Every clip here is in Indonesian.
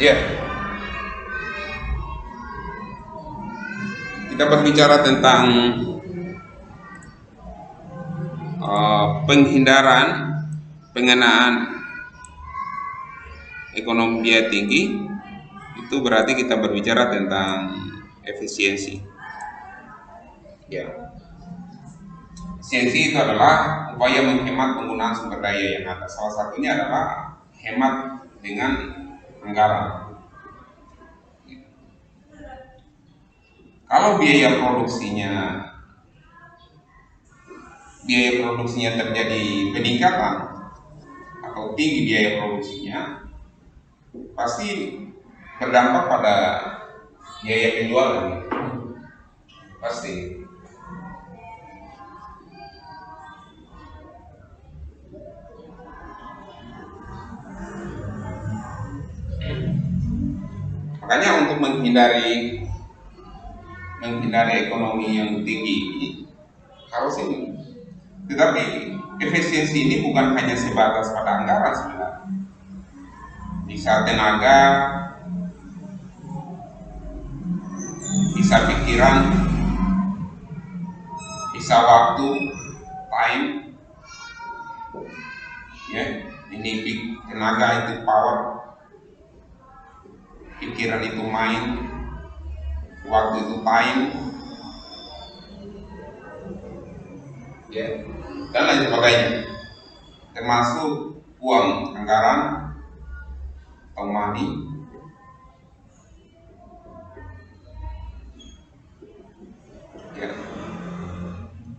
Ya, kita berbicara tentang penghindaran pengenaan ekonomi biaya tinggi. Itu berarti kita berbicara tentang efisiensi. Ya, efisiensi itu adalah upaya menghemat penggunaan sumber daya yang ada. Salah satunya adalah hemat dengan anggaran. Kalau biaya produksinya terjadi peningkatan atau tinggi biaya produksinya, pasti berdampak pada biaya penjualan. Pasti. Makanya untuk menghindari ekonomi yang tinggi ini harus ini. Tetapi efisiensi ini bukan hanya sebatas pada anggaran sebenarnya. Bisa tenaga, bisa pikiran, bisa waktu, time. Ya, ini tenaga itu power, pikiran itu mind, waktu itu time, ya, dan lain sebagainya, termasuk uang, anggaran atau money, ya,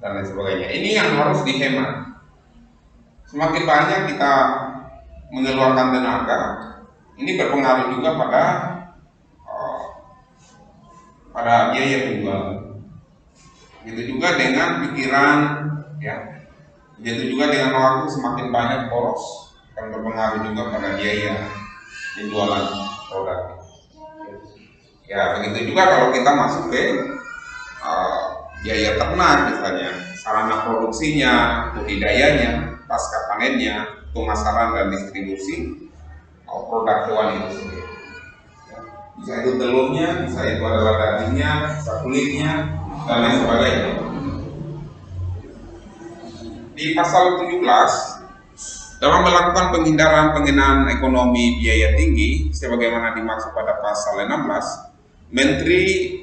dan lain sebagainya. Ini yang harus dihemat. Semakin banyak kita mengeluarkan tenaga, ini berpengaruh juga pada biaya penjualan. Begitu juga dengan pikiran, ya. Begitu juga dengan waktu, semakin banyak boros akan berpengaruh juga pada biaya penjualan produk. Ya, begitu juga kalau kita masuk ke biaya ternak misalnya, sarana produksinya, budidayanya, pasca panennya, pemasaran dan distribusi produk hewan itu sendiri. Bisa itu telurnya, bisa itu adalah dagingnya, bisa kulitnya, dan lain sebagainya. Di pasal 17, dalam melakukan penghindaran pengenaan ekonomi biaya tinggi sebagaimana dimaksud pada pasal 16, menteri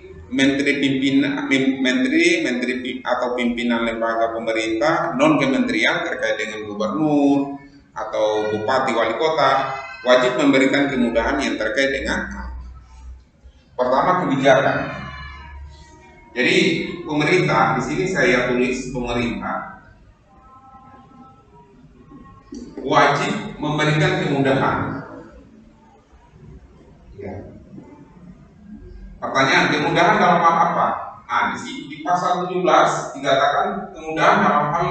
atau pimpinan lembaga pemerintah non kementerian terkait dengan gubernur atau bupati wali kota wajib memberikan kemudahan yang terkait dengan pertama kebijakan. Jadi pemerintah, di sini saya tulis pemerintah wajib memberikan kemudahan. Ya. Pertanyaan, kemudahan dalam hal apa? Nah, di pasal 17 dikatakan kemudahan dalam hal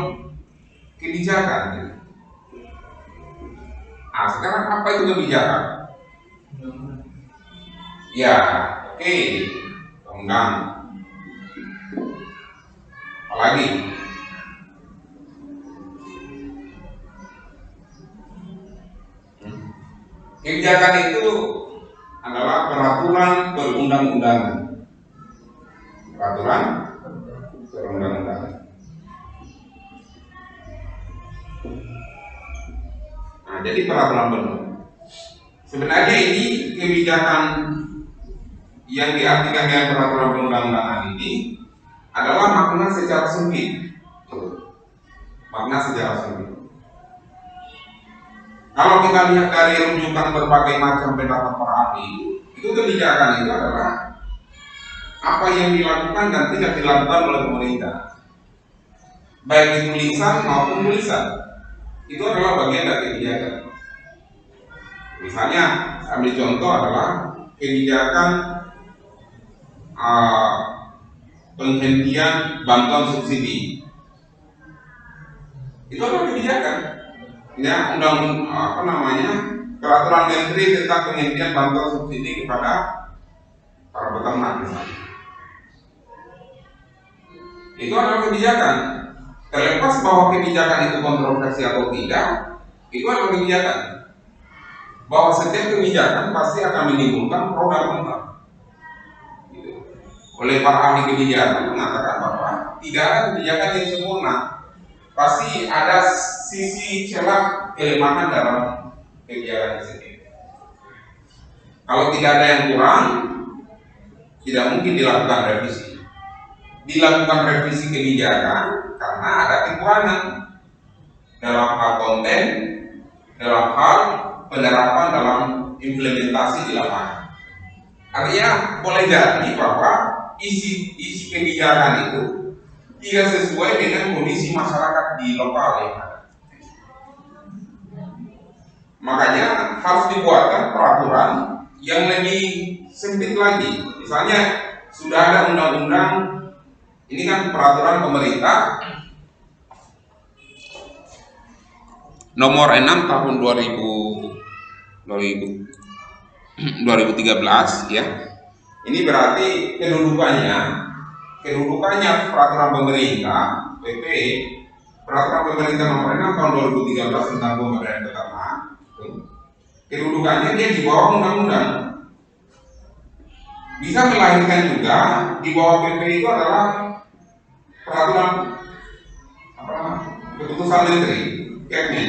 kebijakan. Nah, sekarang apa itu kebijakan? Ya, oke, undang. Apalagi? Kebijakan itu adalah peraturan perundang-undangan. Peraturan perundang-undangan. Nah, jadi peraturan perundang. Sebenarnya ini kebijakan yang diartikan dengan peraturan perundang-undangan ini adalah makna secara sempit. Makna secara sempit. Kalau kita lihat dari rujukan berbagai macam pendapat para ahli, itu kebijakan itu adalah apa yang dilakukan dan tidak dilakukan oleh pemerintah, baik itu lisan maupun tulisan. Itu adalah bagian dari kebijakan. Misalnya, ambil contoh adalah kebijakan penghentian bantuan subsidi. Itu adalah kebijakan. Ya, peraturan menteri tentang penghentian bantuan subsidi kepada para peternak misalnya. Itu adalah kebijakan. Terlepas bahwa kebijakan itu kontroversi atau tidak, itu adalah kebijakan. bahwa setiap kebijakan pasti akan menimbulkan pro dan kontra. Oleh para ahli kebijakan mengatakan bahwa tidak ada kebijakan yang sempurna, pasti ada sisi celah kelemahan dalam kebijakan tersebut. Kalau tidak ada yang kurang, tidak mungkin dilakukan revisi. Dilakukan revisi kebijakan karena ada kekurangan dalam hal konten, dalam hal penerapan, dalam implementasi di lapangan. Artinya boleh jadi bahwa isi kebijakan itu tidak sesuai dengan kondisi masyarakat di lokal yang ada. Makanya harus dibuatkan peraturan yang lebih sempit lagi. Misalnya sudah ada undang-undang, ini kan peraturan pemerintah nomor 6 tahun 2013 ya. Ini berarti kedudukannya peraturan pemerintah PP, peraturan pemerintah nomor 6 tahun 2013 tentang pemberdayaan peternak. Kedudukannya dia di bawah undang-undang. Bisa melahirkan juga di bawah PP itu adalah peraturan keputusan menteri, Kepmen,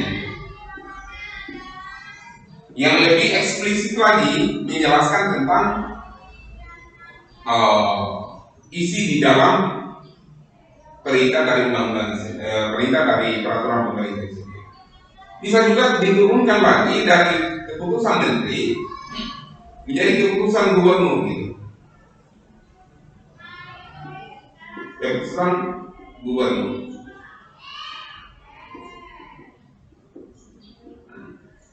yang lebih eksplisit lagi menjelaskan tentang isi di dalam perintah dari undang-undang, perintah dari peraturan pemerintah itu. Bisa juga diturunkan lagi dari keputusan menteri menjadi keputusan gubernur gitu. Keputusan gubernur.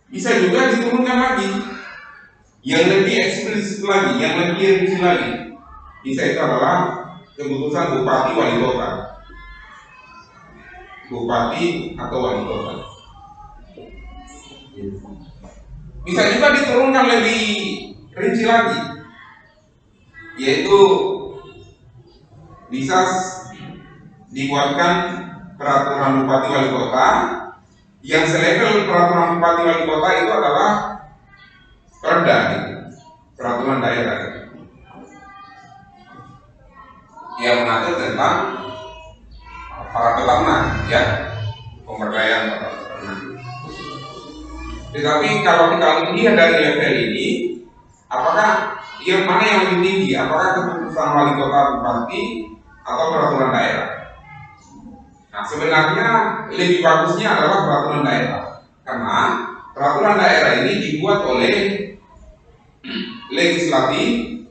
Bisa juga diturunkan lagi yang lebih eksplisit lagi, yang lebih rinci lagi. Bisa itu adalah keputusan bupati wali kota, bupati atau wali kota. Bisa juga diturunkan lebih rinci lagi, yaitu bisa dibuatkan peraturan bupati wali kota yang selevel peraturan bupati wali kota itu adalah perda, peraturan daerah yang mengatur tentang para peternak, ya, pemberdayaan para peternak. Tetapi kalau kita lihat dari level ini, apakah yang mana yang lebih tinggi? Apakah keputusan wali kota, bupati, atau peraturan daerah? Nah, sebenarnya lebih bagusnya adalah peraturan daerah, karena peraturan daerah ini dibuat oleh legislatif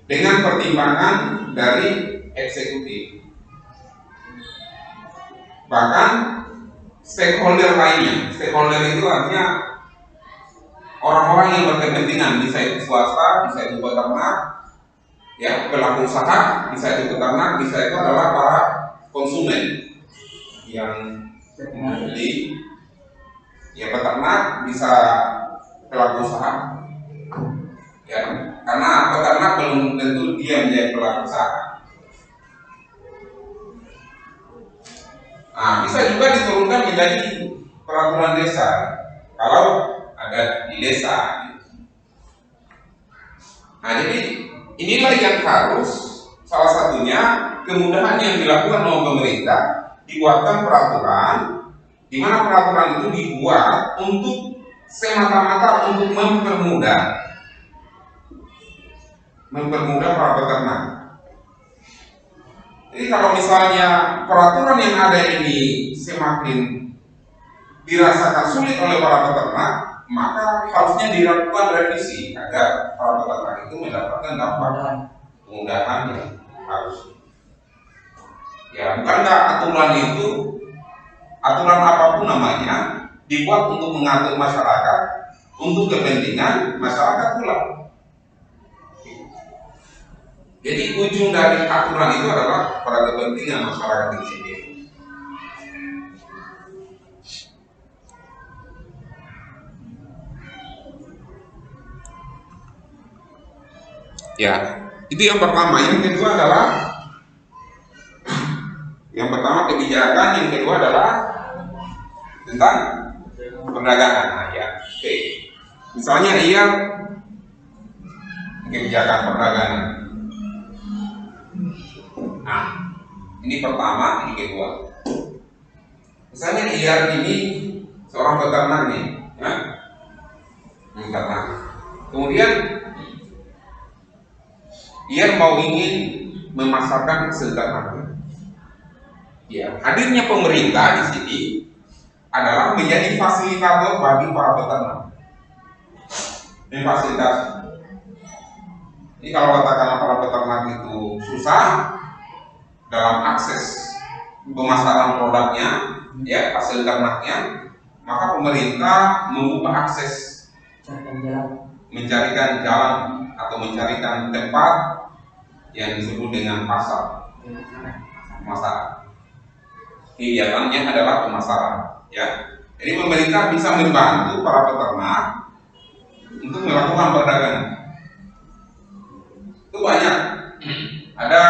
dengan pertimbangan dari eksekutif. Bahkan stakeholder lainnya, stakeholder itu artinya orang-orang yang berkepentingan, bisa itu swasta, bisa itu peternak, ya, pelaku usaha, bisa itu peternak, bisa itu adalah para konsumen yang membeli, ya, peternak, bisa pelaku usaha, ya, karena peternak belum tentu dia menjadi pelaku usaha. Nah, bisa juga diturunkan menjadi peraturan desa kalau ada di desa. Nah, jadi inilah yang harus, salah satunya kemudahan yang dilakukan oleh pemerintah, dibuatkan peraturan di mana peraturan itu dibuat untuk semata-mata untuk mempermudah para peternak. Jadi kalau misalnya peraturan yang ada ini semakin dirasakan sulit oleh para peternak, maka harusnya dilakukan revisi agar para peternak itu mendapatkan dampak kemudahan yang harus. Ya, bukankah aturan itu, aturan apapun namanya, dibuat untuk mengatur masyarakat, untuk kepentingan masyarakat pula. Jadi ujung dari aturan itu adalah pada kepentingan masyarakat itu sendiri. Ya, itu yang pertama. Yang kedua adalah, yang pertama kebijakan, yang kedua adalah tentang perdagangan. Nah, ya. Oke. Misalnya ia kebijakan perdagangan. Nah, ini pertama, ini kedua. Misalnya ia ini seorang peternak nih, ya? Peternak. Kemudian ia ingin memasarkan hasil ternaknya. Ya, hadirnya pemerintah di sini adalah menjadi fasilitator bagi para peternak. Memfasilitasi. Ini kalau katakanlah para peternak itu susah dalam akses pemasaran produknya, ya hasil ternaknya, maka pemerintah membuka akses, mencarikan jalan atau mencarikan tempat yang disebut dengan pasar, pemasaran. Kegiatannya adalah pemasaran, ya. Jadi pemerintah bisa membantu para peternak untuk melakukan perdagangan. Itu banyak. Ada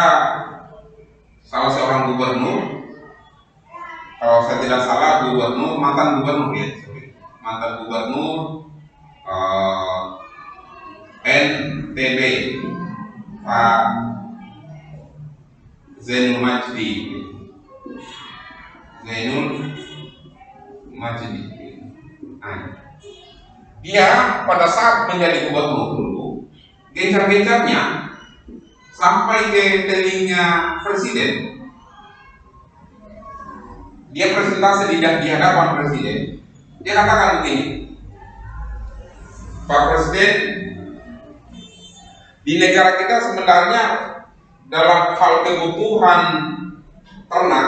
salah seorang gubernur, kalau saya tidak salah mantan gubernur ya, NTB, Pak Zainul Majdi. Nah, dia pada saat menjadi gubernur dulu, gencar-gencarnya sampai ke telinga presiden. Dia presentasi di hadapan presiden. Dia katakan begini, Pak Presiden, di negara kita sebenarnya dalam hal kebutuhan ternak,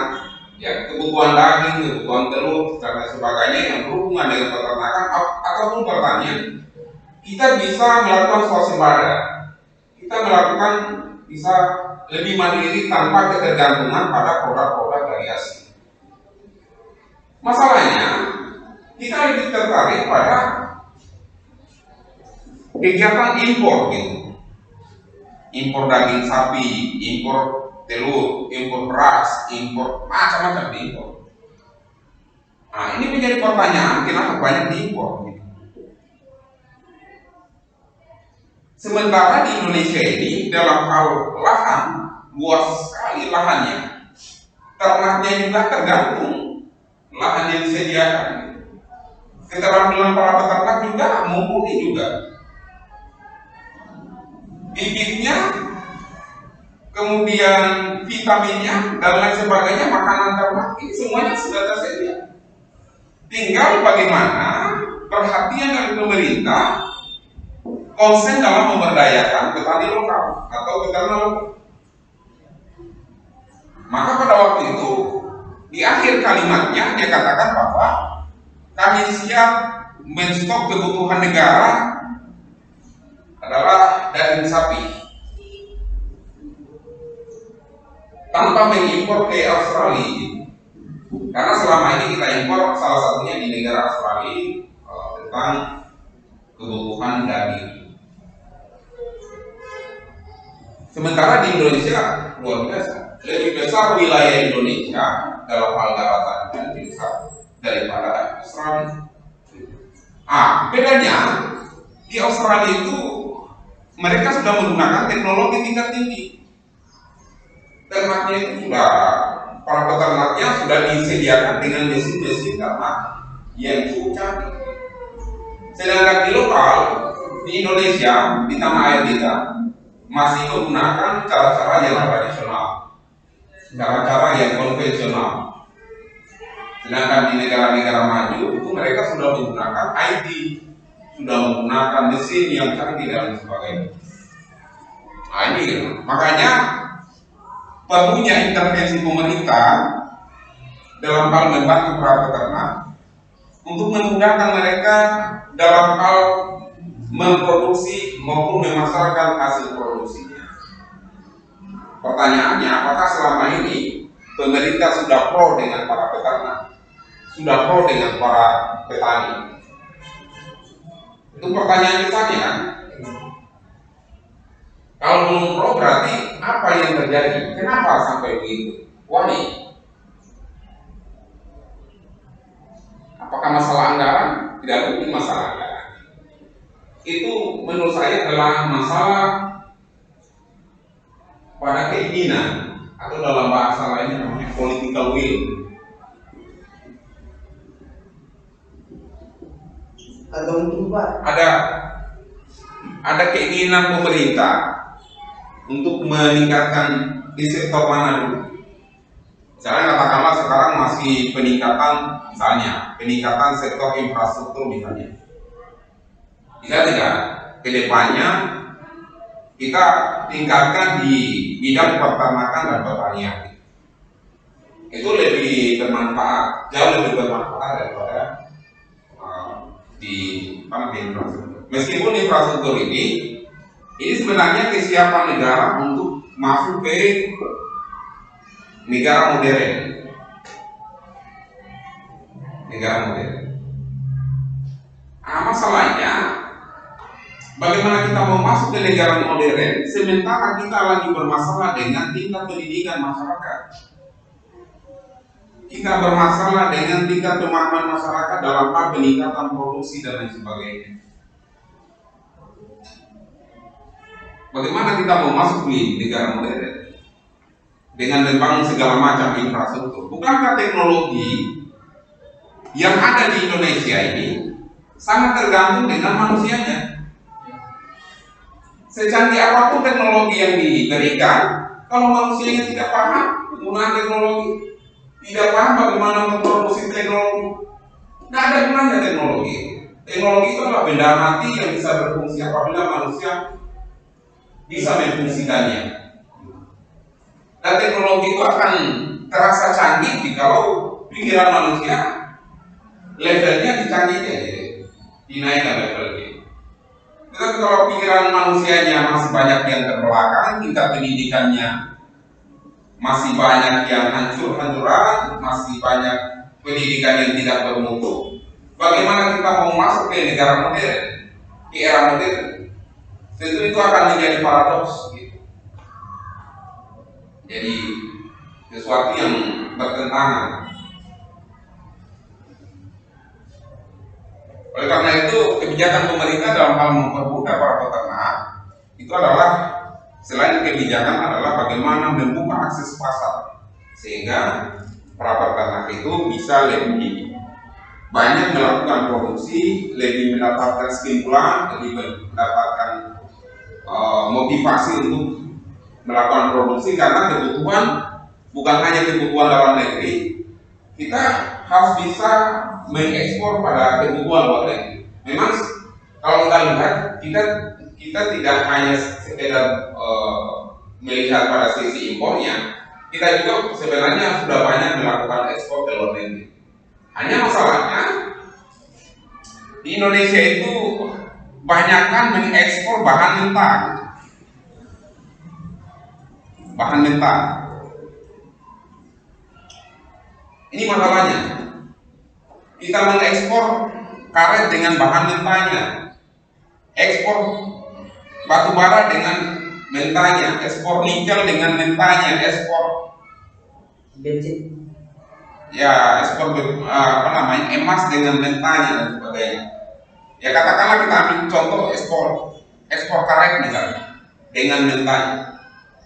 ya kebutuhan daging, kebutuhan telur dan sebagainya yang berhubungan dengan peternakan ataupun pertanian, kita bisa melakukan swasembada. Kita bisa lebih mandiri tanpa ketergantungan pada produk-produk dari asing. Masalahnya, kita lebih tertarik pada kegiatan impor gitu. Impor daging sapi, impor telur, impor beras, impor macam-macam diimpor. Nah, ini menjadi pertanyaan, kenapa banyak diimpor gitu. Sementara di Indonesia ini dalam hal lahan, luas sekali lahannya, ternaknya juga tergantung lahan yang disediakan. Keterampilan para peternak juga mumpuni juga. Bibitnya, kemudian vitaminnya dan lain sebagainya, makanan ternak ini semuanya sudah tersedia. Tinggal bagaimana perhatian dari pemerintah konsen dalam memberdayakan petani lokal atau peternak lokal. Maka pada waktu itu di akhir kalimatnya dia katakan bahwa kami siap menstok kebutuhan negara adalah daging sapi tanpa mengimpor ke Australia. Karena selama ini kita impor salah satunya di negara Australia tentang kebutuhan daging. Sementara di Indonesia luar biasa, lebih besar wilayah Indonesia dalam hal daratan lebih besar daripada Australia. Bedanya di Australia itu mereka sudah menggunakan teknologi tingkat tinggi. Ternaknya itu para peternaknya sudah disediakan dengan mesin-mesin ternak yang cukup canggih. Sedangkan di lokal di Indonesia, di tanah air kita masih menggunakan cara-cara yang tradisional, cara-cara yang konvensional. Sedangkan di negara-negara maju itu mereka sudah menggunakan IT, sudah menggunakan mesin yang canggih dan sebagainya. Nah ini makanya perlunya intervensi pemerintah dalam hal membantu para peternak untuk memudahkan mereka dalam hal memproduksi maupun memasarkan hasil produksinya. Pertanyaannya, apakah selama ini pemerintah sudah pro dengan para peternak, sudah pro dengan para petani? Itu pertanyaan misalnya kan? Kalau belum pro berarti apa yang terjadi? Kenapa sampai begitu? Why? Apakah masalah anggaran? Tidak mungkin masalah anggaran. itu menurut saya adalah masalah pada keinginan, atau dalam bahasa lainnya namanya political will. Atau mungkin Pak, ada keinginan pemerintah untuk meningkatkan di sektor mana dulu. Misalnya katakanlah sekarang masih peningkatan sektor infrastruktur misalnya. Bisa tidak kedepannya kita tingkatkan di bidang peternakan dan pertanian. Itu lebih bermanfaat, jauh lebih bermanfaat daripada di infrastruktur. Meskipun infrastruktur ini sebenarnya kesiapan negara untuk masuk ke negara modern. Masalahnya, bagaimana kita mau masuk ke negara modern sementara kita lagi bermasalah dengan tingkat pendidikan masyarakat. Kita bermasalah dengan tingkat pemahaman masyarakat dalam hal peningkatan produksi dan lain sebagainya. Bagaimana kita mau masuk di negara modern dengan membangun segala macam infrastruktur? Bukankah teknologi yang ada di Indonesia ini sangat tergantung dengan manusianya? Secanggih apapun teknologi yang diberikan, kalau manusianya tidak paham penggunaan teknologi, tidak paham bagaimana memproduksi teknologi, tidak ada gunanya teknologi. Teknologi itu adalah benda mati yang bisa berfungsi apabila manusia bisa memfungsikannya. Dan teknologi itu akan terasa canggih jikalau pikiran manusia levelnya dicanggihi, dinaikkan levelnya. Tetapi kalau pikiran manusianya masih banyak yang terbelakang, tingkat pendidikannya masih banyak yang hancur-hancuran, masih banyak pendidikan yang tidak bermutu, bagaimana kita mau masuk ke negara modern, di era modern? Tentu itu akan menjadi paradoks. Jadi sesuatu yang bertentangan. Oleh karena itu, kebijakan pemerintah dalam hal mempermudah para peternak itu adalah, selain kebijakan, adalah bagaimana membuka akses pasar sehingga para peternak itu bisa lebih banyak melakukan produksi, lebih mendapatkan stimulan, lebih mendapatkan motivasi untuk melakukan produksi, karena kebutuhan bukan hanya kebutuhan dalam negeri, kita harus bisa mengekspor pada kebutuhan luar negeri. Memang kalau kita lihat, kita tidak hanya sekedar melihat pada sisi impornya, kita juga sebenarnya sudah banyak melakukan ekspor ke luar negeri. Hanya masalahnya di Indonesia itu banyakkan mengekspor bahan mentah. Ini masalahnya. Kita mengekspor karet dengan bahan mentahnya, ekspor batu bara dengan mentahnya, ekspor nikel dengan mentahnya, ekspor bensin, ekspor emas dengan mentahnya dan sebagainya. Ya katakanlah kita ambil contoh ekspor karet misalnya dengan mentahnya.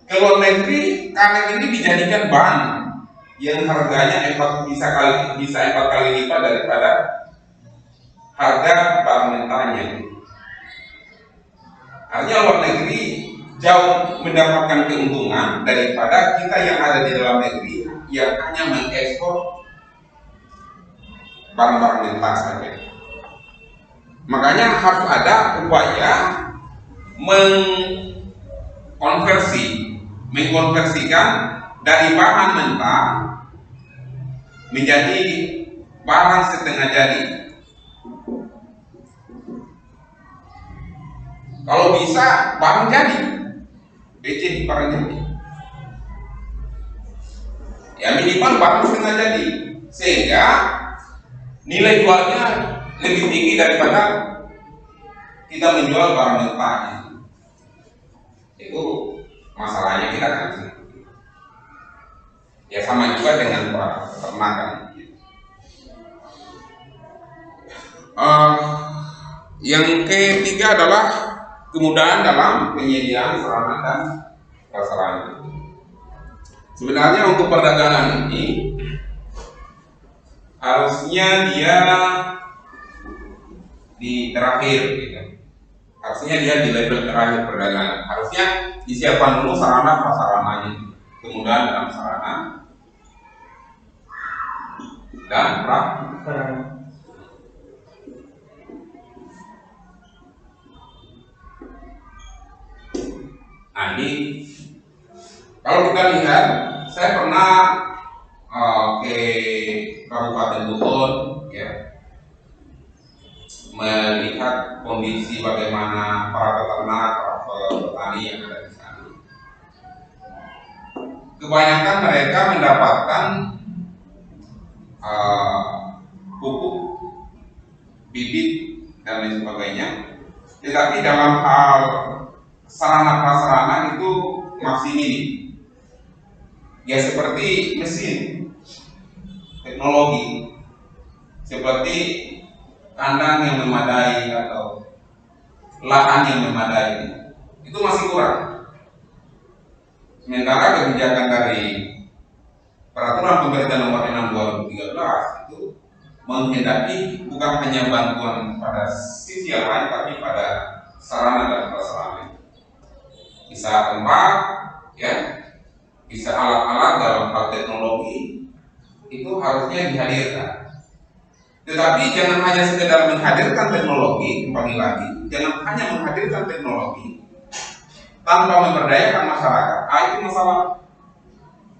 Ke luar negeri karet ini dijadikan bahan yang harganya bisa 4 kali lipat daripada harga bahan mentahnya. Artinya luar negeri jauh mendapatkan keuntungan daripada kita yang ada di dalam negeri yang hanya mengekspor barang-barang mentah saja. Makanya harus ada upaya mengkonversikan dari bahan mentah menjadi barang setengah jadi. Kalau bisa barang jadi, BC barang jadi. Ya minimal barang setengah jadi, sehingga nilai jualnya lebih tinggi daripada kita menjual barang mentah. Itu masalahnya kita kan. Ya sama juga dengan peternakan. Yang ketiga adalah kemudahan dalam penyediaan sarana dan prasarana. Sebenarnya untuk perdagangan ini harusnya dia di terakhir, gitu. Harusnya dia di level terakhir perdagangan. Harusnya disiapkan dulu sarana prasarananya, kemudahan dalam sarana dan prasarana. Nah ini kalau kita lihat, saya pernah ke Kabupaten Bogor, ya, melihat kondisi bagaimana para peternak, para petani yang ada di sana. Kebanyakan mereka mendapatkan pupuk, bibit dan lain sebagainya, tetapi dalam hal sarana prasarana itu masih minim. Ya seperti mesin, teknologi, seperti kandang yang memadai atau lahan yang memadai, itu masih kurang. Sementara kebijakan dari Peraturan Pemerintah Nomor 6 2013 itu menghendaki bukan hanya bantuan pada sisi yang lain, tapi pada sarana dan prasarana. Bisa tempat, ya, bisa alat-alat dalam hal teknologi, itu harusnya dihadirkan. Tetapi jangan hanya sekedar menghadirkan teknologi, kembali lagi, jangan hanya menghadirkan teknologi tanpa memberdayakan masyarakat. Itu masalah.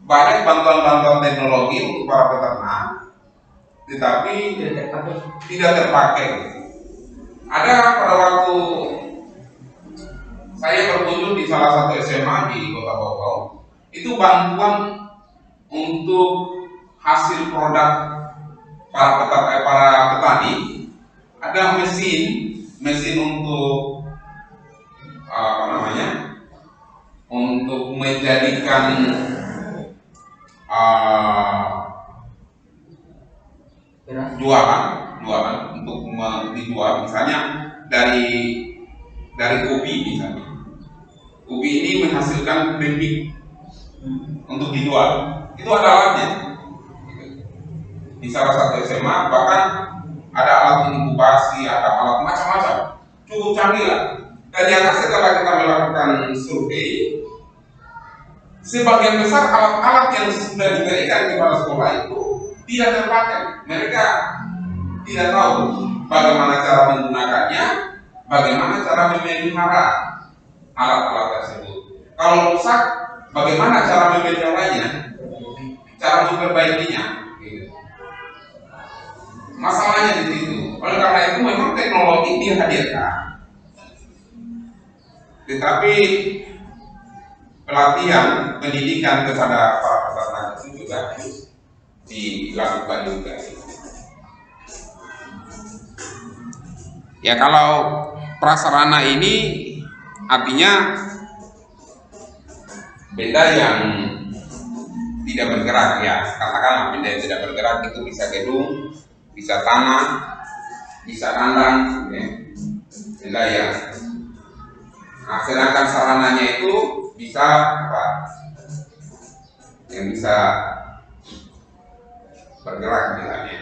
Banyak bantuan-bantuan teknologi untuk para peternak, tetapi tidak terpakai. Ada pada waktu saya berkunjung di salah satu SMA di Kota Bogor, itu bantuan untuk hasil produk para petani, ada mesin untuk untuk menjadikan jualan untuk dijual, misalnya dari ubi misalnya. Ubi ini menghasilkan keripik untuk dijual, itu ada alatnya. Di salah satu SMA bahkan ada alat inkubasi, ada alat macam-macam, cukup canggih lah. Ternyata setelah kita melakukan survei, sebagian besar alat-alat yang sudah diberikan kepada sekolah itu tidak terpakai. Mereka tidak tahu bagaimana cara menggunakannya, bagaimana cara memelihara alat-alat tersebut. Kalau rusak, bagaimana cara memeliharanya, cara memperbaikinya. Masalahnya di situ. Oleh karena itu memang teknologi dihadirkan, tetapi pelatihan, pendidikan kepada para peternak itu juga harus dilakukan juga. Ya kalau prasarana ini artinya benda yang tidak bergerak, ya katakanlah benda yang tidak bergerak itu bisa gedung, bisa tanah, bisa kandang, ya. Benda yang sedangkan sarananya itu bisa apa? Yang bisa bergerak misalnya,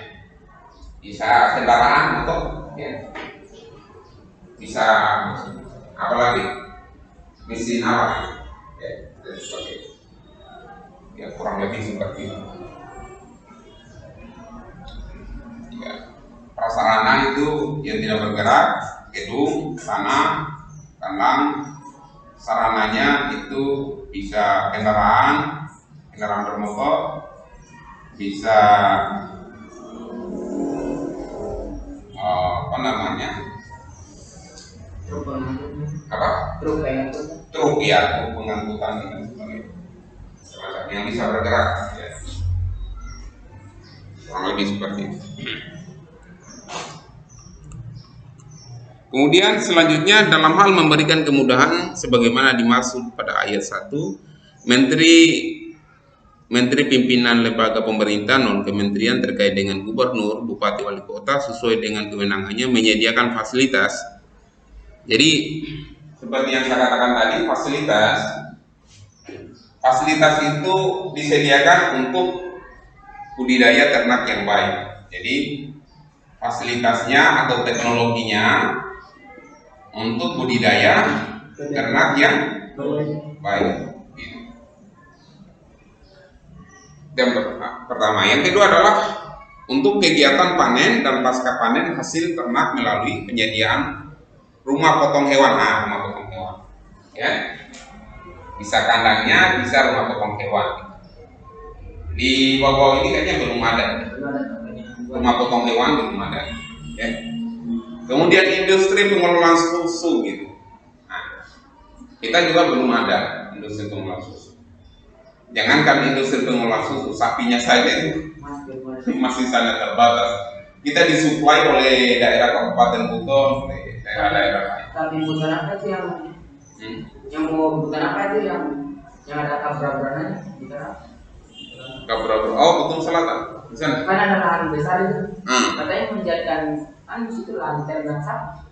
bisa kendaraan atau ya, bisa apalagi mesin apa ya, ya kurang lebih seperti itu. Ya, prasarana itu yang tidak bergerak, gedung, tanah, kandang. Sarananya itu bisa kendaraan bermotor, bisa truk ya, truk pengangkutan semacam yang bisa bergerak, ya. Kurang lebih seperti itu. Kemudian selanjutnya dalam hal memberikan kemudahan sebagaimana dimaksud pada ayat 1, Menteri Pimpinan Lembaga Pemerintah non kementerian terkait dengan gubernur, bupati, wali kota sesuai dengan kewenangannya menyediakan fasilitas Jadi seperti yang saya katakan tadi, fasilitas itu disediakan untuk budidaya ternak yang baik. Jadi fasilitasnya atau teknologinya untuk budidaya ternak yang baik. Yang pertama, yang kedua adalah untuk kegiatan panen dan pasca panen hasil ternak melalui penyediaan rumah potong hewan. Nah, rumah potong hewan, ya, bisa kandangnya, bisa rumah potong hewan. Di bawah ini kayaknya belum ada rumah potong hewan, belum ada, ya. Kemudian industri pengelolaan susu gitu. Nah, kita juga belum ada industri pengelolaan susu. Jangankan industri pengelolaan susu, sapinya saja itu masih sangat terbatas. Kita disuplai oleh daerah Kabupaten Buton, oleh daerah-daerah lain. Tapi bukan apa itu yang mau bukan apa itu yang ada kabra-kabranya bukan apa? Kabra-kabra. Oh, Buton Selatan. Di sana. Kan ada lahan besar itu. Katanya menjadikan di situ lahan ternak sapi.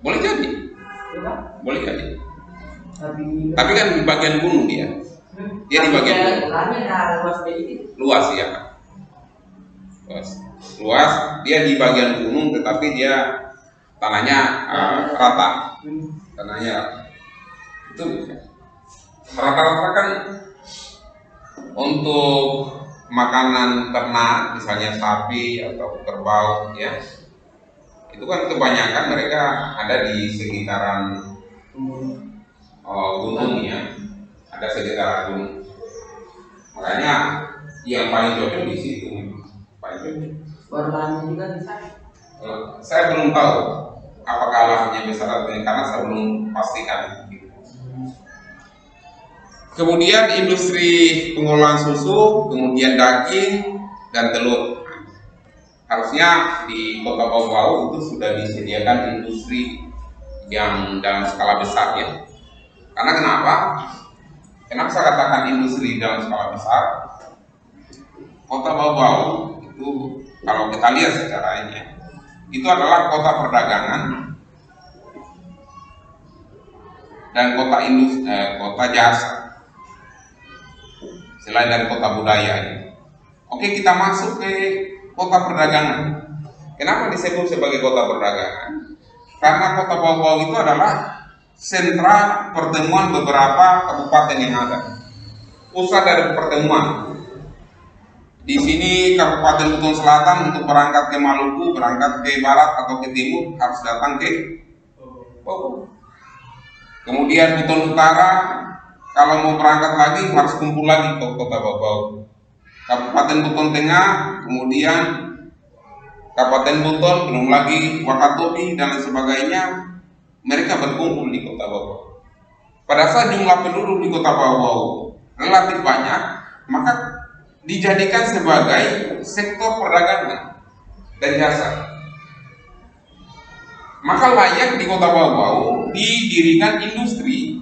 Boleh jadi. Iya kan? Boleh jadi. Tapi kan di bagian gunung dia. Dia di bagian gunung. Lahannya ada luas begitu. Luas ya. Luas. Dia di bagian gunung, tetapi dia tanahnya rata. Tanahnya itu rata-rata kan untuk makanan ternak, misalnya sapi atau kerbau, ya, itu kan kebanyakan mereka ada di sekitaran gunung, ya, ada sekitaran gunung. Makanya yang paling cocok di situ, paling cocok. Warnanya juga bisa. Saya belum tahu apakah lahannya besar atau tidak, karena saya belum pastikan. Kemudian industri pengolahan susu, kemudian daging dan telur. Harusnya di Kota Bau-Bau itu sudah disediakan industri yang dalam skala besar, ya. Karena kenapa? Kenapa saya katakan industri dalam skala besar? Kota Bau-Bau itu kalau kita lihat secara ini, itu adalah kota perdagangan dan kota kota jasa. Selain dari kota budaya ini. Oke, kita masuk ke kota perdagangan. Kenapa disebut sebagai kota perdagangan? Karena Kota Bau-Bau itu adalah sentra pertemuan beberapa kabupaten yang ada. Pusat dari pertemuan. Di sini Kabupaten Buton Selatan untuk berangkat ke Maluku, berangkat ke barat atau ke timur harus datang ke Bau-Bau. Kemudian Buton Utara, kalau mau berangkat lagi harus kumpul lagi ke Kota Bau-Bau. Kabupaten Buton Tengah, kemudian Kabupaten Buton, belum lagi Wakatobi dan lain sebagainya, mereka berkumpul di Kota Bau-Bau. Pada saat jumlah penduduk di Kota Bau-Bau relatif banyak, maka dijadikan sebagai sektor perdagangan dan jasa. Maka layak di Kota Bau-Bau didirikan industri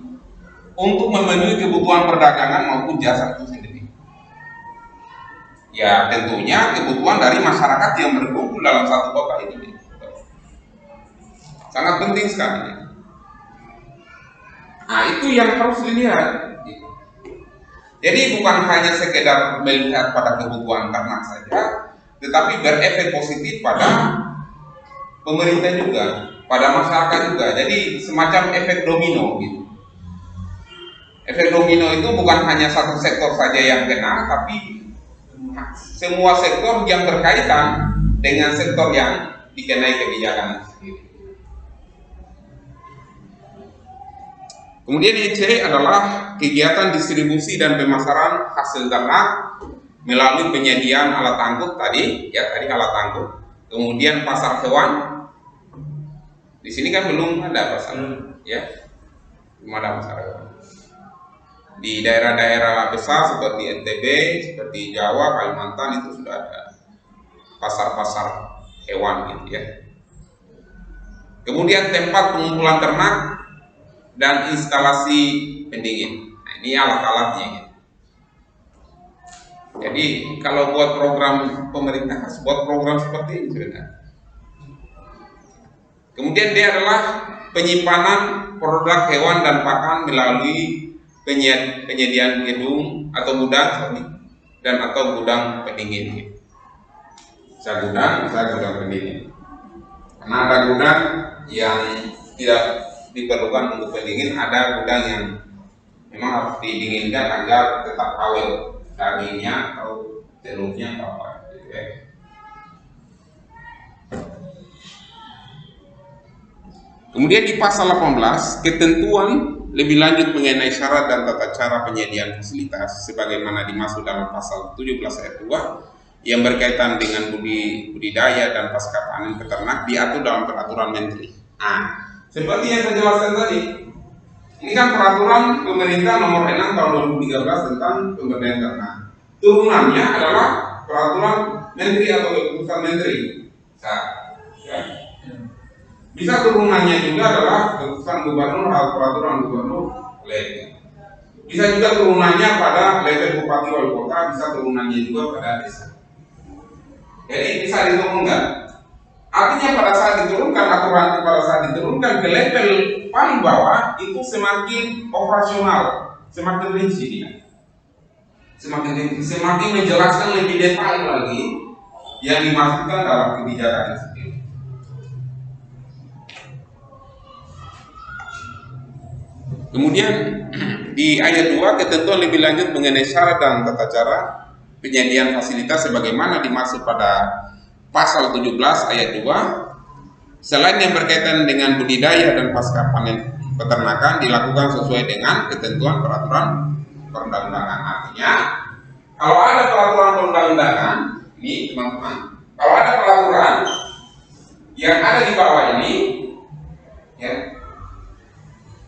untuk memenuhi kebutuhan perdagangan maupun jasa itu sendiri. Ya, tentunya kebutuhan dari masyarakat yang berkumpul dalam satu kota ini sangat penting sekali. Nah, itu yang harus dilihat. Jadi bukan hanya sekedar melihat pada kebutuhan ternak saja, tetapi berefek positif pada pemerintah juga, pada masyarakat juga. Jadi semacam efek domino gitu. Efek domino itu bukan hanya satu sektor saja yang kena, tapi semua sektor yang berkaitan dengan sektor yang dikenai kebijakan sendiri. Kemudian EC adalah kegiatan distribusi dan pemasaran hasil ternak melalui penyediaan alat angkut tadi, ya tadi alat angkut. Kemudian pasar hewan. Di sini kan belum ada pasar, ya, belum ada pasar hewan. Di daerah-daerah besar seperti NTB, seperti Jawa, Kalimantan itu sudah ada pasar-pasar hewan gitu, ya. Kemudian tempat pengumpulan ternak dan instalasi pendingin. Nah, ini alat-alatnya gitu. Jadi kalau buat program pemerintah harus buat program seperti ini sebenarnya. Kemudian dia adalah penyimpanan produk hewan dan pakan melalui penyediaan gedung atau gudang, dan atau gudang pendingin. Bisa gudang pendingin. Karena ada gudang yang tidak diperlukan untuk pendingin, ada gudang yang memang harus didinginkan agar tetap awet dagingnya atau telurnya atau apa. Kemudian di pasal 18, ketentuan lebih lanjut mengenai syarat dan tata cara penyediaan fasilitas sebagaimana dimaksud dalam pasal 17 ayat 2 yang berkaitan dengan budidaya dan pasca panen peternak diatur dalam peraturan menteri. Nah, seperti yang saya jelaskan tadi, ini kan peraturan pemerintah nomor 6 tahun 2013 tentang pemberdayaan ternak. Turunannya adalah peraturan menteri atau keputusan menteri. Bisa turunannya juga adalah keputusan gubernur atau peraturan gubernur. Bisa juga turunannya pada level bupati wali kota, bisa turunannya juga pada desa. Jadi bisa diturunkan. Artinya pada saat diturunkan aturan pada saat diturunkan ke level paling bawah itu semakin operasional, semakin rinci dia. Semakin menjelaskan lebih detail lagi yang dimaksudkan dalam kebijakan itu. Kemudian di ayat 2 ketentuan lebih lanjut mengenai syarat dan tata cara penyediaan fasilitas sebagaimana dimaksud pada pasal 17 ayat 2 selain yang berkaitan dengan budidaya dan pasca panen peternakan dilakukan sesuai dengan ketentuan peraturan perundang-undangan. Artinya kalau ada peraturan perundang-undangan ini teman-teman, kalau ada peraturan yang ada di bawah ini ya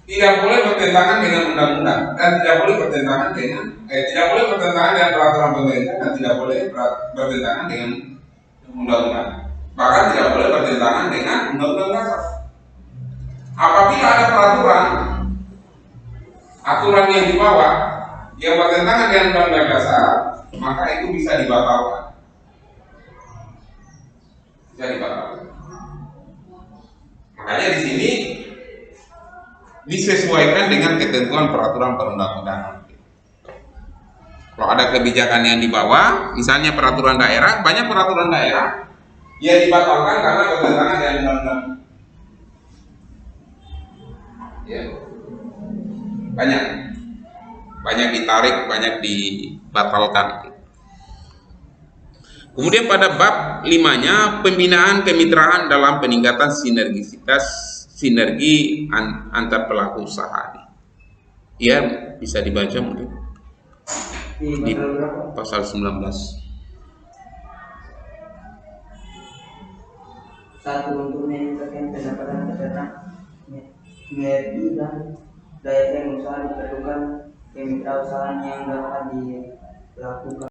tidak boleh bertentangan dengan undang-undang dan tidak boleh bertentangan dengan peraturan pemerintah dan tidak boleh bertentangan dengan undang-undang. Bahkan tidak boleh bertentangan dengan undang-undang dasar. Apabila ada aturan yang di bawah yang bertentangan dengan undang-undang dasar, maka itu bisa dibatalkan. Makanya di sini disesuaikan dengan ketentuan peraturan perundang-undangan. Kalau ada kebijakan yang dibawa, misalnya peraturan daerah, banyak peraturan daerah yang dibatalkan karena bertentangan dengan undang-undang. Ya. Banyak ditarik, banyak dibatalkan. Kemudian pada bab 5-nya pembinaan kemitraan dalam peningkatan sinergi antar pelaku usaha. Ya, bisa dibaca mungkin di pasal 19. Satu untuk meningkatkan pendapatan peternak, mengerti dan daya saing usaha diperlukan kemitrausahaan yang dapat dilakukan.